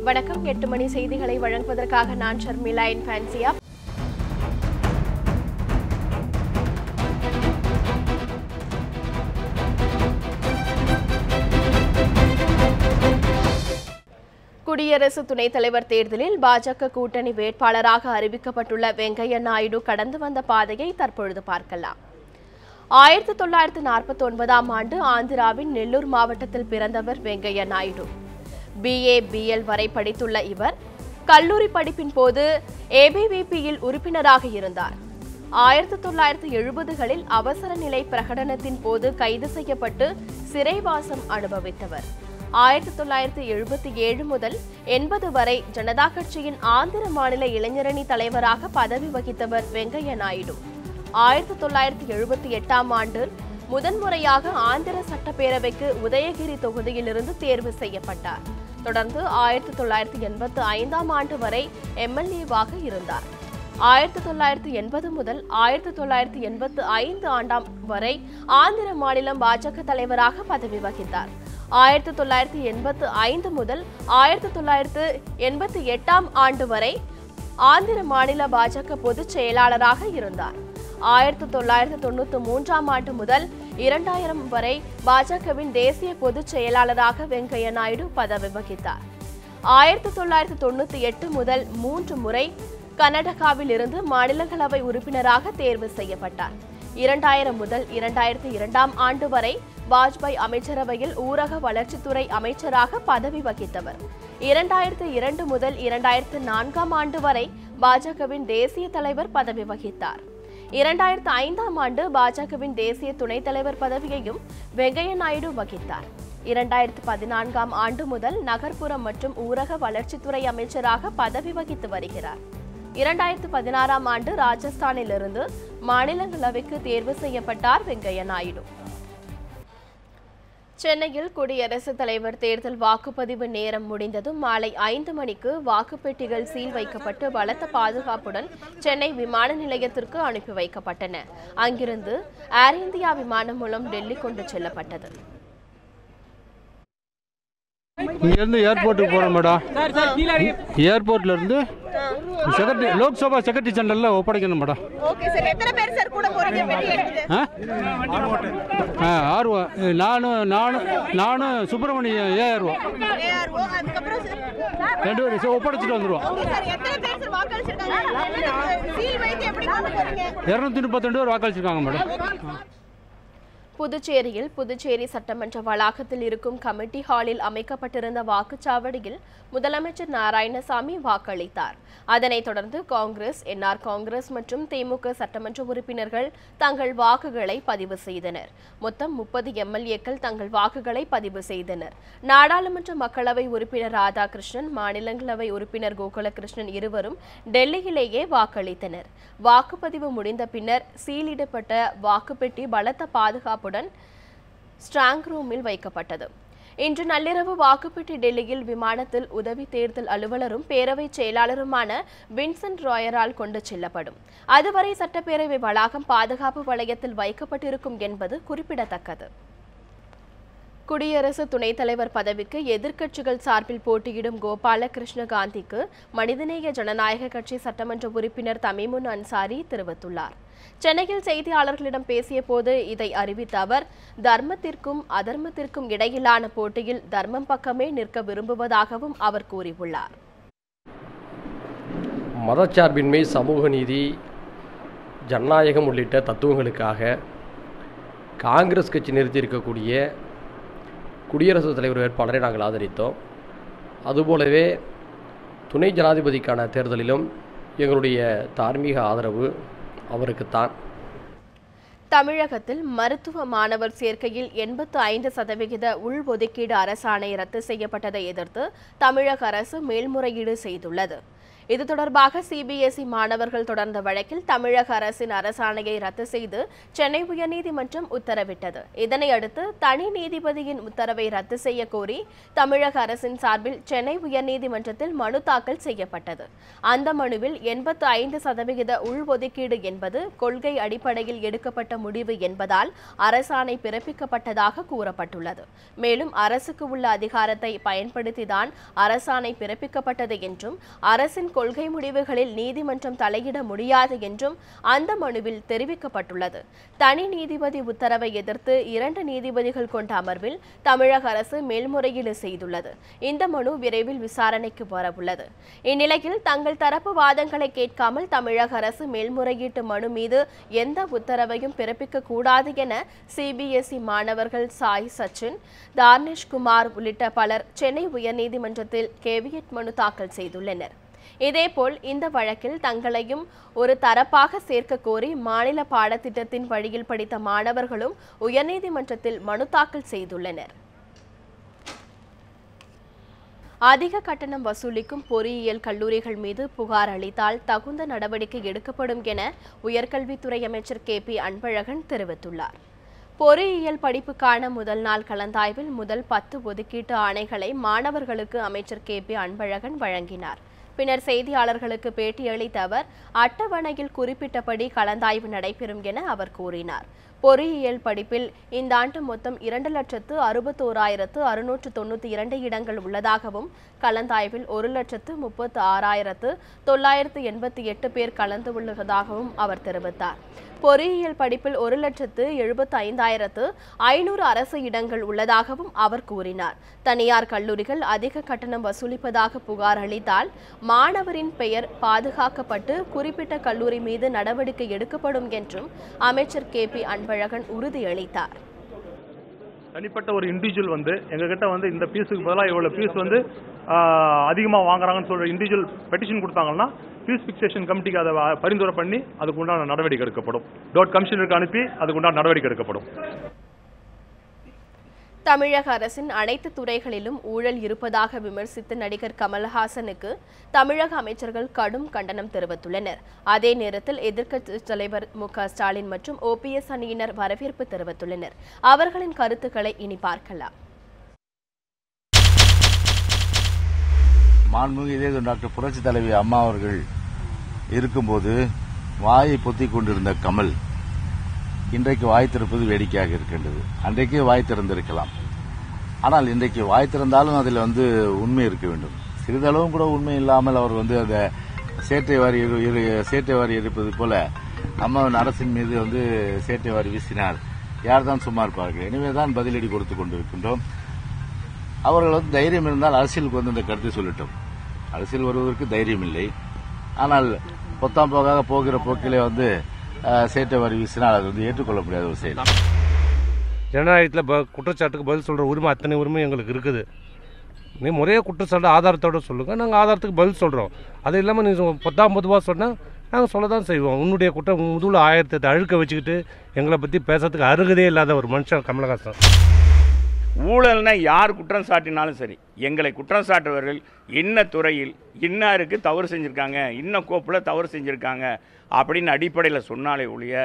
வணக்கம். 8 மணி செய்திகளை வழங்குவதற்காக நான் ஷர்மிளா இன்ஃபான்சியா. குடியரசு துணைத் தலைவர் தேர்தலில் பாஜக கூட்டணி வேட்பாளராக அறிவிக்கப்பட்டுள்ள வெங்கையா நாயுடு கடந்து வந்த பாதையை தற்பொழுது பார்க்கலாம். 1949ஆம் ஆண்டு ஆந்திராவின் நெல்லூர் மாவட்டத்தில் பிறந்தவர் வெங்கையா நாயுடு. BA BL வரை படித்துள்ள இவர் கல்லூரி படிப்பின் போது ABVPயில் உறுப்பினராக இருந்தார். 1970களில் அவசர நிலை பிரகடனத்தின் போது கைது செய்யப்பட்டு சிறைவாசம் அனுபவித்தவர். 1977 முதல் 80 வரை ஜனதா கட்சியின் ஆந்திர மாநில இளைஞரணி தலைவராக பதவி வகித்தவர் வெங்கையா நாயுடு. 1978ஆம் ஆண்டு முதன்முறையாக ஆந்திர சட்டப்பேரவைக்கு உதயகிரி தொகுதியிலிருந்து தேர்வு செய்யப்பட்டார். தொடர்ந்து 1985ஆம் ஆண்டு வரை MLA-வாக இருந்தார். 1980 முதல் 1985 ஆண்டாம் வரை ஆந்திர மாநிலம் பாஜக தலைவராக பதவி வகித்தார். 1985 முதல் 1988ஆம் ஆண்டு வரை ஆந்திர மாநில பாஜக பொதுச் செயலாளராக இருந்தார். 1993ஆம் ஆண்டு முதல் 2000 வரை பாஜகவின் தேசிய பொதுச் செயலாளராக வெங்கையா நாயுடு பதவி வகித்தார். 1998 முதல் 3 முறை கர்நாடகாவில் இருந்து மாநிலங்களவை உறுப்பினராக தேர்வு செய்யப்பட்டார். 2000 முதல் 2002ஆம் ஆண்டு வரை வாஜ்பாய் அமைச்சரவையில் ஊரக வளர்ச்சித்துறை அமைச்சராக பதவி வகித்தவர். 2002 முதல் 2004ஆம் ஆண்டு வரை பாஜகவின் தேசிய தலைவர் பதவி வகித்தார். 2005ஆம் ஆண்டு பாஜகவின் தேசிய துணைத் தலைவர் பதவியையும் வெங்கையா நாயுடு வகித்தார். 2014ஆம் ஆண்டு முதல் நகர்ப்புறம் மற்றும் ஊரக வளர்ச்சித்துறை அமைச்சராக பதவி வகித்து வருகிறார். 2016ஆம் ஆண்டு ராஜஸ்தானிலிருந்து மாநிலங்களவைக்கு தேர்வு செய்யப்பட்டார் வெங்கையா நாயுடு. சென்னையில் குடியரசுத் தலைவர் தேர்தல் வாக்குப்பதிவு நேரம் முடிந்ததும் மாலை 5 மணிக்கு வாக்குப்பெட்டிகள் சீல் வைக்கப்பட்டு பலத்த பாதுகாப்புடன் சென்னை விமான நிலையத்திற்கு அனுப்பி வைக்கப்பட்டன. அங்கிருந்து ஏர் இந்தியா விமானம் மூலம் டெல்லி கொண்டு செல்லப்பட்டது. இங்கேருந்து ஏர்போர்ட்டுக்கு போகிறோம் மேடம். ஏர்போர்ட்லேருந்து Lok Sabha secretary ஜெனரலில் ஒப்படைக்கணும் madam. நானும் சுப்பிரமணியம் ஏஆர்ஓ 2 பேரும் ஒப்படைச்சிட்டு வந்துடுவோம். 232 பேர் வாக்களிச்சிருக்காங்க மேடம். புதுச்சேரியில் புதுச்சேரி சட்டமன்ற வளாகத்தில் இருக்கும் கமிட்டி ஹாலில் அமைக்கப்பட்டிருந்த வாக்குச்சாவடியில் முதலமைச்சர் நாராயணசாமி வாக்களித்தார். அதனைத் தொடர்ந்து காங்கிரஸ், NR காங்கிரஸ் மற்றும் திமுக சட்டமன்ற உறுப்பினர்கள் தங்கள் வாக்குகளை பதிவு செய்தனர். மொத்தம் 30 MLA-க்கள் தங்கள் வாக்குகளை பதிவு செய்தனர். நாடாளுமன்ற மக்களவை உறுப்பினர் ராதாகிருஷ்ணன், மாநிலங்களவை உறுப்பினர் கோகுலகிருஷ்ணன் இருவரும் டெல்லியிலேயே வாக்களித்தனர். வாக்குப்பதிவு முடிந்த பின்னர் சீலிடப்பட்ட வாக்குப்பெட்டி பலத்த பாதுகாப்புடன் ஸ்ட்ராங் ரூமில் வைக்கப்பட்டது. இன்று நள்ளிரவு வாக்குப்பெட்டி டெல்லியில் விமானத்தில் உதவி தேர்தல் அலுவலரும் பேரவை செயலாளருமான வின்சென்ட் ராயரால் கொண்டு செல்லப்படும். அதுவரை சட்டப்பேரவை வளாகம் பாதுகாப்பு வளையத்தில் வைக்கப்பட்டிருக்கும் என்பது குறிப்பிடத்தக்கது. குடியரசு துணைத் தலைவர் பதவிக்கு எதிர்க்கட்சிகள் சார்பில் போட்டியிடும் கோபாலகிருஷ்ண காந்திக்கு மனிதநேய ஜனநாயக கட்சி சட்டமன்ற உறுப்பினர் தமீமுன் அன்சாரி தெரிவித்துள்ளார். சென்னையில் செய்தியாளர்களிடம் பேசிய போது இதை அறிவித்த அவர், தர்மத்திற்கும் அதர்மத்திற்கும் இடையிலான போட்டியில் தர்மம் பக்கமே நிற்க விரும்புவதாகவும் அவர் கூறியுள்ளார். மதச்சார்பின்மை, சமூக நீதி, ஜனநாயகம் உள்ளிட்ட தத்துவங்களுக்காக காங்கிரஸ் கட்சி நிறுத்தியிருக்கக்கூடிய குடியரசுத் தலைவர் வேட்பாளரை நாங்கள் ஆதரித்தோம். அதுபோலவே துணை ஜனாதிபதிக்கான தேர்தலிலும் எங்களுடைய தார்மீக ஆதரவு அவருக்குத்தான். தமிழகத்தில் மருத்துவ மாணவர் சேர்க்கையில் 85% உள்ஒதுக்கீடு அரசாணை ரத்து செய்யப்பட்டதை எதிர்த்து தமிழக அரசு மேல்முறையீடு செய்துள்ளது. இது தொடர்பாக சிபிஎஸ்இ மாணவர்கள் தொடர்ந்த வழக்கில் தமிழக அரசின் அரசாணையை ரத்து செய்து சென்னை உயர்நீதிமன்றம் உத்தரவிட்டது. இதனையடுத்து தனி நீதிபதியின் உத்தரவை ரத்து செய்ய கோரி தமிழக அரசின் சார்பில் சென்னை உயர்நீதிமன்றத்தில் மனு தாக்கல் செய்யப்பட்டது. அந்த மனுவில் 85% உள்ஒதுக்கீடு என்பது கொள்கை அடிப்படையில் எடுக்கப்பட்ட முடிவு என்பதால் அரசாணை பிறப்பிக்கப்பட்டதாக கூறப்பட்டுள்ளது. மேலும் அரசுக்கு உள்ள அதிகாரத்தை பயன்படுத்திதான் அரசாணை பிறப்பிக்கப்பட்டது என்றும் அரசின் கொள்கை முடிவுகளில் நீதிமன்றம் தலையிட முடியாது என்றும் அந்த மனுவில் தெரிவிக்கப்பட்டுள்ளது. தனி நீதிபதி உத்தரவை எதிர்த்து 2 நீதிபதிகள் கொண்ட அமர்வில் தமிழக அரசு மேல்முறையீடு செய்துள்ளது. இந்த மனு விரைவில் விசாரணைக்கு வரவுள்ளது. இந்நிலையில் தங்கள் தரப்பு வாதங்களை கேட்காமல் தமிழக அரசு மேல்முறையீட்டு மனு மீது எந்த உத்தரவையும் பிறப்பிக்க கூடாது என சிபிஎஸ்இ மாணவர்கள் சாய் சச்சின், தார்னிஷ் குமார் உள்ளிட்ட பலர் சென்னை உயர்நீதிமன்றத்தில் கேவியட் மனு தாக்கல் செய்துள்ளனர். இதேபோல் இந்த வழக்கில் தங்களையும் ஒரு தரப்பாக சேர்க்க கோரி மாநில பாடத்திட்டத்தின் வழியில் படித்த மாணவர்களும் உயர்நீதிமன்றத்தில் மனு தாக்கல் செய்துள்ளனர். அதிக கட்டணம் வசூலிக்கும் பொறியியல் கல்லூரிகள் மீது புகார் அளித்தால் தகுந்த நடவடிக்கை எடுக்கப்படும் என உயர்கல்வித்துறை அமைச்சர் KP அன்பழகன் தெரிவித்துள்ளார். பொறியியல் படிப்புக்கான முதல் நாள் கலந்தாய்வில் முதல் 10 ஒதுக்கீட்டு ஆணைகளை மாணவர்களுக்கு அமைச்சர் KP அன்பழகன் வழங்கினார். பின்னர் செய்தியாளர்களுக்கு பேட்டியளித்த அவர் அட்டவணையில் குறிப்பிட்டபடி கலந்தாய்வு நடைபெறும் என அவர் கூறினார். பொறியியல் படிப்பில் இந்த ஆண்டு மொத்தம் 2,61,692 இடங்கள் உள்ளதாகவும் கலந்தாய்வில் 1,36,988 பேர் கலந்து உள்ளதாகவும் அவர் தெரிவித்தார். பொறியியல் படிப்பில் 1,75,500 அரசு இடங்கள் உள்ளதாகவும் அவர் கூறினார். தனியார் கல்லூரிகள் அதிக கட்டணம் வசூலிப்பதாக புகார் அளித்தால் மாணவரின் பெயர் பாதுகாக்கப்பட்டு குறிப்பிட்ட கல்லூரி மீது நடவடிக்கை எடுக்கப்படும் என்றும் அமைச்சர் KP அன்பழகன் உறுதியளித்தார். தனிப்பட்ட ஒரு இண்டிவிஜுவல் வந்து எங்ககிட்ட வந்து இந்த பீஸுக்கு பதிலாக இவ்வளவு பீஸ் வந்து அதிகமாக வாங்குறாங்கன்னு சொல்ற இண்டிவிஜுவல் பெட்டிஷன் கொடுத்தாங்கன்னா ஃபீஸ் ஃபிக்சேஷன் கமிட்டிக்கு அதை பரிந்துரை பண்ணி அதுக்கு உண்டான நடவடிக்கை எடுக்கப்படும். கமிஷனருக்கு அனுப்பி அதுக்கு உண்டான நடவடிக்கை எடுக்கப்படும். தமிழக அரசின் அனைத்து துறைகளிலும் ஊழல் இருப்பதாக விமர்சித்த நடிகர் கமல்ஹாசனுக்கு தமிழக அமைச்சர்கள் கடும் கண்டனம் தெரிவித்துள்ளனர். அதே நேரத்தில் எதிர்க்கட்சித் தலைவர் MK ஸ்டாலின் மற்றும் OPS அணியினர் வரவேற்பு தெரிவித்துள்ளனர். அவர்களின் கருத்துக்களை இனி பார்க்கலாம். மாண்புமிகு இதே டாக்டர் புரட்சி தலைவி அம்மா அவர்கள் இருக்கும்போது வாயை பொத்திக் கொண்டிருந்த கமல் இன்றைக்கு வாய் திறப்பது வேடிக்கையாக இருக்கின்றது. அன்றைக்கே வாய் திறந்திருக்கலாம். ஆனால் இன்றைக்கு வாய் திறந்தாலும் அதில் உண்மை இருக்க வேண்டும். சிறிதளவும் கூட உண்மை இல்லாமல் அவர் அந்த சேட்டை வாரி இருப்பது போல அம்மாவின் அரசின் மீது சேட்டை வாரி வீசினார். யார் தான் சும்மா இருப்பார்கள்? எனவேதான் பதிலடி கொடுத்துக் கொண்டிருக்கின்றோம். அவர்கள் தைரியம் இருந்தால் அரசியலுக்கு இந்த கருத்தை சொல்லிட்டோம். அரசியல் வருவதற்கு தைரியம் இல்லை. ஆனால் பொத்தாம் போகாக போகிற போக்கிலே சேட்டை வாரி வீசினால் அது ஏற்றுக்கொள்ள முடியாத ஒரு செயல். ஜனநாயகத்தில் குற்றச்சாட்டுக்கு பதில் சொல்கிற உரிமை அத்தனை உரிமை எங்களுக்கு இருக்குது. நீ முறையாக குற்றச்சாட்டு ஆதாரத்தோடு சொல்லுங்கள், நாங்கள் ஆதாரத்துக்கு பதில் சொல்கிறோம். அது இல்லாமல் நீ பொதுவாக சொன்னால் நாங்கள் சொல்ல தான் செய்வோம். உன்னுடைய குற்றம் முதுகில் 1008 அழுக்க வச்சுக்கிட்டு எங்களை பற்றி பேசுறதுக்கு அருகதே இல்லாத ஒரு மனுஷன் கமலஹாசன். ஊழல்னா யார் குற்றம் சாட்டினாலும் சரி, எங்களை குற்றம் சாட்டுவர்கள் இன்ன துறையில் இன்னாருக்கு தவறு செஞ்சுருக்காங்க, இன்ன கோப்பில் தவறு செஞ்சுருக்காங்க அப்படின்னு அடிப்படையில் சொன்னாலே ஒழிய,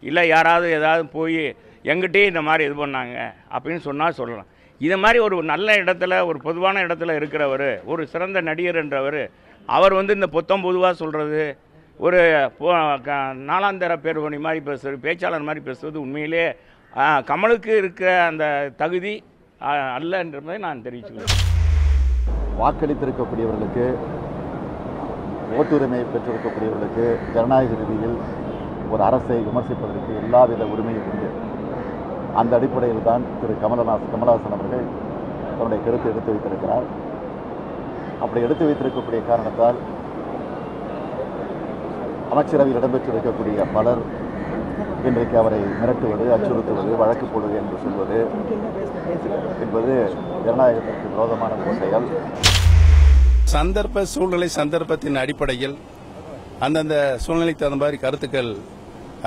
இல்லை யாராவது ஏதாவது போய் எங்கிட்டே இந்த மாதிரி இது பண்ணாங்க அப்படின்னு சொன்னால் சொல்லலாம். இது மாதிரி ஒரு நல்ல இடத்துல, ஒரு பொதுவான இடத்துல இருக்கிறவர், ஒரு சிறந்த நடிகர் என்றவர், அவர் இந்த பொதுவாக சொல்கிறது, ஒரு நாலாந்தர பேர்வணி மாதிரி பேசுவது, பேச்சாளர் மாதிரி பேசுவது உண்மையிலே கமலுக்கு இருக்கிற அந்த தகுதி அல்ல என்பதை நான் தெரிவிச்சுக்கிறேன். வாக்களித்திருக்கக்கூடியவர்களுக்கு, ஓட்டுரிமை பெற்றிருக்கக்கூடியவர்களுக்கு ஜனநாயக ரீதியில் ஒரு அரசை விமர்சிப்பதற்கு எல்லாவித உரிமையும் உண்டு. அந்த அடிப்படையில் தான் திரு கமலஹாசன் அவர்கள் தன்னுடைய கருத்தை எடுத்து வைத்திருக்கிறார். அப்படி எடுத்து வைத்திருக்கக்கூடிய காரணத்தால் அமைச்சரவையில் இடம்பெற்றிருக்கக்கூடிய பலர் இன்றைக்கு அவரை மிரட்டுவது, அச்சுறுத்துவது, வழக்கு போடுவது என்று சொல்வது என்பது ஜனநாயகத்திற்கு விரோதமான ஒரு செயல். சந்தர்ப்ப சூழ்நிலை சந்தர்ப்பத்தின் அடிப்படையில் அந்தந்த சூழ்நிலைக்கு தகுந்த மாதிரி கருத்துக்கள்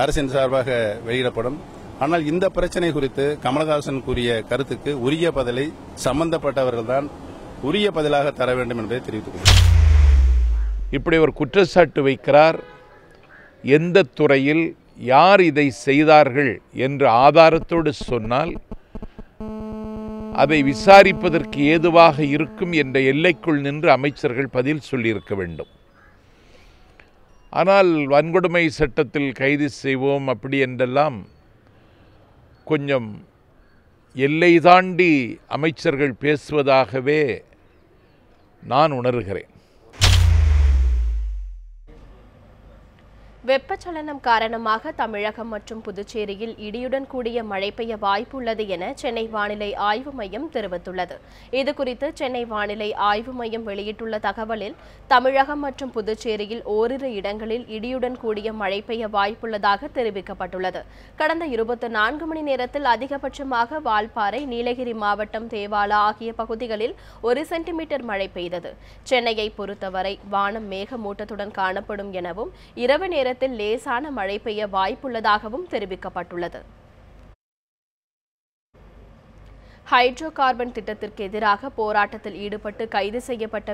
அரசின் சார்பாக வெளியிடப்படும். ஆனால் இந்த பிரச்சனை குறித்து கமலஹாசன் கூறிய கருத்துக்கு உரிய பதிலை சம்பந்தப்பட்டவர்கள்தான் உரிய பதிலாக தர வேண்டும் என்பதை தெரிவித்துக் கொள்கிறேன். இப்படி ஒரு குற்றச்சாட்டு வைக்கிறார். எந்த துறையில் யார் இதை செய்தார்கள் என்று ஆதாரத்தோடு சொன்னால் அதை விசாரிப்பதற்கு ஏதுவாக இருக்கும் என்ற எல்லைக்குள் நின்று அமைச்சர்கள் பதில் சொல்லியிருக்க வேண்டும். ஆனால் வன்கொடுமை சட்டத்தில் கைது செய்வோம் அப்படி என்றெல்லாம் கொஞ்சம் எல்லை தாண்டி அமைச்சர்கள் பேசுவதாகவே நான் உணர்கிறேன். வெப்பச்சலனம் காரணமாக தமிழகம் மற்றும் புதுச்சேரியில் இடியுடன் கூடிய மழை பெய்ய வாய்ப்புள்ளது என சென்னை வானிலை ஆய்வு மையம் தெரிவித்துள்ளது. இதுகுறித்து சென்னை வானிலை ஆய்வு மையம் வெளியிட்டுள்ள தகவலில் தமிழகம் மற்றும் புதுச்சேரியில் ஓரிரு இடங்களில் இடியுடன் கூடிய மழை பெய்ய வாய்ப்புள்ளதாக தெரிவிக்கப்பட்டுள்ளது. கடந்த 24 மணி நேரத்தில் அதிகபட்சமாக வால்பாறை, நீலகிரி மாவட்டம் தேவாலா ஆகிய பகுதிகளில் 1 சென்டிமீட்டர் மழை பெய்தது. சென்னையை பொறுத்தவரை வானம் மேகமூட்டத்துடன் காணப்படும் எனவும் இரவு நேரத்தில் லேசான மழை பெய்ய வாய்ப்புள்ளதாகவும் தெரிவிக்கப்பட்டுள்ளது. ஹைட்ரோ கார்பன் திட்டத்திற்கு எதிராக போராட்டத்தில் ஈடுபட்டு கைது செய்யப்பட்ட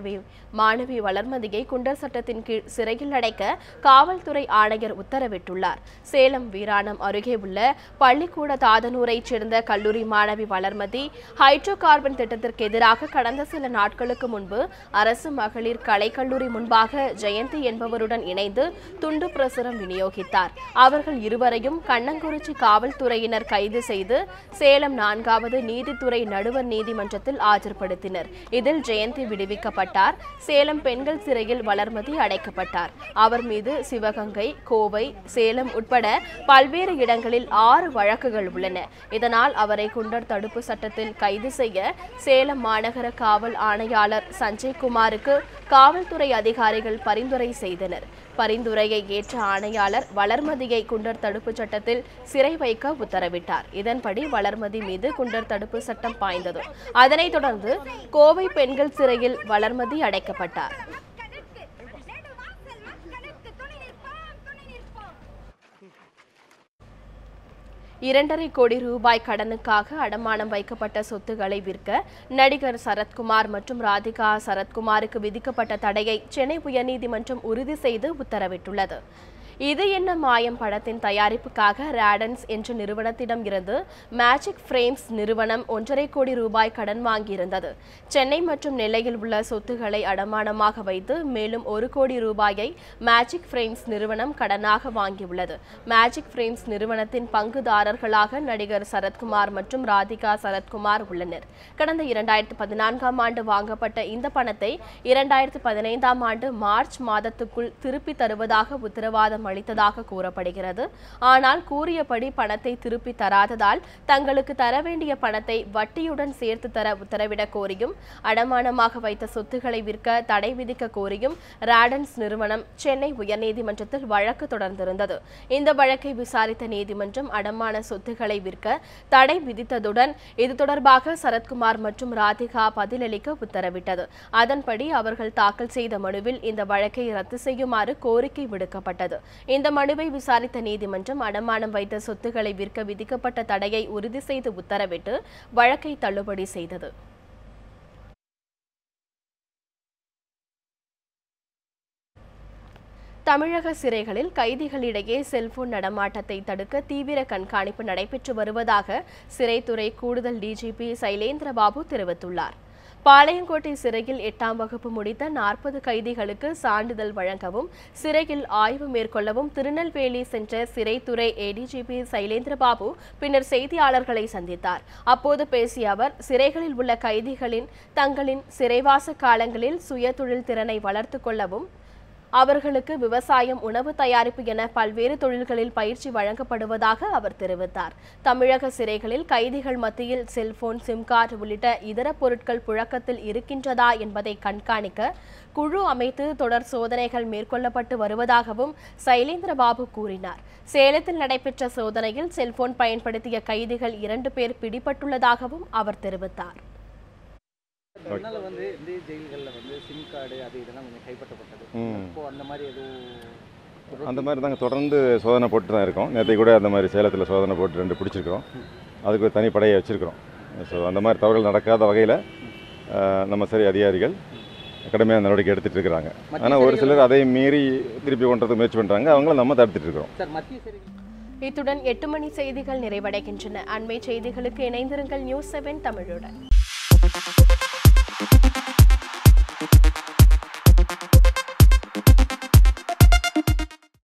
மாணவி வளர்மதியை குண்டர் சட்டத்தின் கீழ் சிறையில் அடைக்க காவல்துறை ஆணையர் உத்தரவிட்டுள்ளார். சேலம் வீராணம் அருகே உள்ள பள்ளிக்கூட தாதனூரைச் சேர்ந்த கல்லூரி மாணவி வளர்மதி ஹைட்ரோ கார்பன் திட்டத்திற்கு எதிராக கடந்த சில நாட்களுக்கு முன்பு அரசு மகளிர் கலைக்கல்லூரி முன்பாக ஜெயந்தி என்பவருடன் இணைந்து துண்டு பிரசுரம் விநியோகித்தார். அவர்கள் இருவரையும் கண்ணங்குறிச்சி காவல்துறையினர் கைது செய்து சேலம் 4வது நீதித்துறை நடுவர் நீதிமன்றத்தில் ஆஜர்படுத்தினர். இதில் ஜெயந்தி விடுவிக்கப்பட்டார். சேலம் பெண்கள் சிறையில் வளர்மதி அடைக்கப்பட்டார். அவர் மீது சிவகங்கை, கோவை, சேலம் உட்பட பல்வேறு இடங்களில் 6 வழக்குகள் உள்ளன. இதனால் அவரை குண்டர் தடுப்பு சட்டத்தில் கைது செய்ய சேலம் மாநகர காவல் ஆணையாளர் சஞ்சய்குமாருக்கு காவல்துறை அதிகாரிகள் பரிந்துரை செய்தனர். பரிந்துரையை ஏற்ற ஆணையாளர் வளர்மதியை குண்டர் தடுப்பு சட்டத்தில் சிறை வைக்க உத்தரவிட்டார். இதன்படி வளர்மதி மீது குண்டர் தடுப்பு சட்டம் பாய்ந்தது. அதனைத் தொடர்ந்து கோவை பெண்கள் சிறையில் வளர்மதி அடைக்கப்பட்டார். $2.5 கோடி கடனுக்காக அடமானம் வைக்கப்பட்ட சொத்துக்களை விற்க நடிகர் சரத்குமார் மற்றும் ராதிகா சரத்குமாருக்கு விதிக்கப்பட்ட தடையை சென்னை உயர்நீதிமன்றம் உறுதி செய்து உத்தரவிட்டுள்ளது. இது என்ன மாயம் படத்தின் தயாரிப்புக்காக ராடன்ஸ் என்ற நிறுவனத்திடம் இருந்து மேஜிக் ஃப்ரேம்ஸ் நிறுவனம் $1.5 கோடி கடன் வாங்கியிருந்தது. சென்னை மற்றும் நெல்லையில் உள்ள சொத்துக்களை அடமானமாக வைத்து மேலும் $1 கோடி மேஜிக் ஃப்ரேம்ஸ் நிறுவனம் கடனாக வாங்கியுள்ளது. மேஜிக் ஃப்ரேம்ஸ் நிறுவனத்தின் பங்குதாரர்களாக நடிகர் சரத்குமார் மற்றும் ராதிகா சரத்குமார் உள்ளனர். கடந்த 2014ஆம் ஆண்டு வாங்கப்பட்ட இந்த பணத்தை 2015ஆம் ஆண்டு மார்ச் மாதத்துக்குள் திருப்பி தருவதாக உத்தரவாதம் அளித்ததாக கூறப்படுகிறது. ஆனால் கூறியபடி பணத்தை திருப்பி தராததால் தங்களுக்கு தர வேண்டிய பணத்தை வட்டியுடன் சேர்த்து தர உத்தரவிடக் கோரியும் அடமானமாக வைத்த சொத்துக்களை விற்க தடை விதிக்க கோரியும் ராடன்ஸ் நிறுவனம் சென்னை உயர்நீதிமன்றத்தில் வழக்கு தொடர்ந்திருந்தது. இந்த வழக்கை விசாரித்த நீதிமன்றம் அடமான சொத்துக்களை விற்க தடை விதித்ததுடன் இது தொடர்பாக சரத்குமார் மற்றும் ராதிகா பதிலளிக்க உத்தரவிட்டது. அதன்படி அவர்கள் தாக்கல் செய்த மனுவில் இந்த வழக்கை ரத்து செய்யுமாறு கோரிக்கை விடுக்கப்பட்டது. இந்த மனுவை விசாரித்த நீதிமன்றம் அடமானம் வைத்த சொத்துக்களை விற்க விதிக்கப்பட்ட தடையை உறுதி செய்து உத்தரவிட்டு வழக்கை தள்ளுபடி செய்தது. தமிழக சிறைகளில் கைதிகளிடையே செல்போன் நடமாட்டத்தை தடுக்க தீவிர கண்காணிப்பு நடைபெற்று வருவதாக சிறைத்துறை கூடுதல் டிஜிபி சைலேந்திரபாபு தெரிவித்துள்ளார். பாளையங்கோட்டை சிறையில் 8ஆம் வகுப்பு முடித்த 40 கைதிகளுக்கு சான்றிதழ் வழங்கவும் சிறையில் ஆய்வு மேற்கொள்ளவும் திருநெல்வேலி சென்ற சிறைத்துறை ஏடிஜிபி சைலேந்திரபாபு பின்னர் செய்தியாளர்களை சந்தித்தார். அப்போது பேசிய அவர் சிறைகளில் உள்ள கைதிகளின் தங்களின் சிறைவாச காலங்களில் சுயதொழில் திறனை வளர்த்துக் கொள்ளவும் அவர்களுக்கு விவசாயம், உணவு தயாரிப்பு என பல்வேறு தொழில்களில் பயிற்சி வழங்கப்படுவதாக அவர் தெரிவித்தார். தமிழக சிறைகளில் கைதிகள் மத்தியில் செல்போன், சிம் கார்டு உள்ளிட்ட இதர பொருட்கள் புழக்கத்தில் இருக்கின்றதா என்பதை கண்காணிக்க குழு அமைத்து தொடர் சோதனைகள் மேற்கொள்ளப்பட்டு வருவதாகவும் சைலேந்திரபாபு கூறினார். சேலத்தில் நடைபெற்ற சோதனையில் செல்போன் பயன்படுத்திய கைதிகள் 2 பேர் பிடிபட்டுள்ளதாகவும் அவர் தெரிவித்தார். அந்த மாதிரி தாங்க தொடர்ந்து சோதனை போட்டு தான் இருக்கோம். நேற்று கூட அந்த மாதிரி சேலத்தில் சோதனை போட்டு 2 பிடிச்சிருக்கிறோம். அதுக்கு ஒரு தனி படையை வச்சுருக்கிறோம். ஸோ அந்த மாதிரி தவறுகள் நடக்காத வகையில் நம்ம சரி அதிகாரிகள் கடுமையான நடவடிக்கை எடுத்துகிட்டு இருக்கிறாங்க. ஆனால் ஒரு சிலர் அதை மீறி திருப்பி கொண்டதுக்கு முயற்சி பண்ணுறாங்க. அவங்கள நம்ம தடுத்துட்டு இருக்கிறோம். இத்துடன் 8 மணி செய்திகள் நிறைவடைகின்றன. அண்மை செய்திகளுக்கு இணைந்திருங்கள் நியூஸ் 7 தமிழுடன்.